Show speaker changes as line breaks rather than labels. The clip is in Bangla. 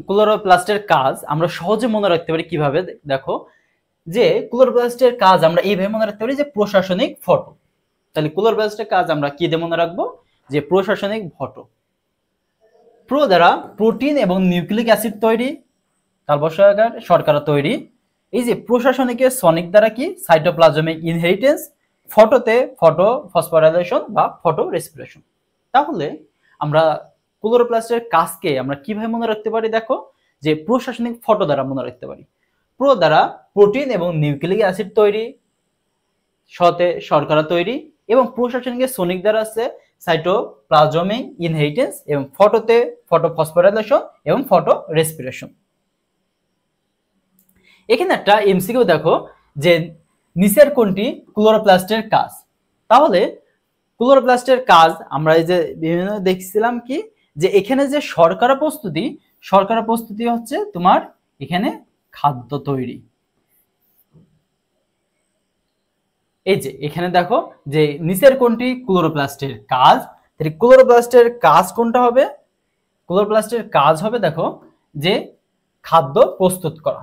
ক্লোরোপ্লাস্টের কাজ আমরা সহজে মনে রাখতে পারি কিভাবে, দেখো যে ক্লোরোপ্লাস্টের কাজ আমরা এইভাবে মনে রাখতে পারি যে প্রশাসনিক ফটো। তাহলে ক্লোরোপ্লাস্টের কাজ আমরা কি দিয়ে মনে রাখবো, যে প্রশাসনিক ফটো। প্রো দ্বারা প্রোটিন এবং নিউক্লিক অ্যাসিড তৈরি, তারপর শর্করা তৈরি। এই যে প্রশাসনিকের সনিক দ্বারা কি সাইটোপ্লাজমিক ইনহেরিটেন্স, ফটোতে ফটো ফসফোরাইলেশন বা ফটো রেসপিরেশন। তাহলে আমরা ক্লোরোপ্লাস্টের কাজকে আমরা কিভাবে মনে রাখতে পারি, দেখো যে প্রশাসনিক ফটো দ্বারা মনে রাখতে পারি। প্রো দ্বারা প্রোটিন এবং নিউক্লিক অ্যাসিড তৈরি, শতে শর্করা তৈরি, এবং প্রশাসনিকের সনিক দ্বারা আছে সাইটোপ্লাজমিক ইনহেরিটেন্স, এবং ফটোতে ফটো ফসফোরাইলেশন এবং ফটো রেসপিরেশন। এখানে একটা এমসিকিউ দেখো যে নিচের কোনটি ক্লোরোপ্লাস্টের কাজ। তাহলে ক্লোরোপ্লাস্টের কাজ আমরা এই যে বিভিন্ন দেখছিলাম কি, যে এখানে যে শর্করা প্রস্তুতি হচ্ছে তোমার এখানে খাদ্য তৈরি। এই যে এখানে দেখো যে নিচের কোনটি ক্লোরোপ্লাস্টের কাজ, ক্লোরোপ্লাস্টের কাজ কোনটা হবে, ক্লোরোপ্লাস্টের কাজ হবে দেখো যে খাদ্য প্রস্তুত করা।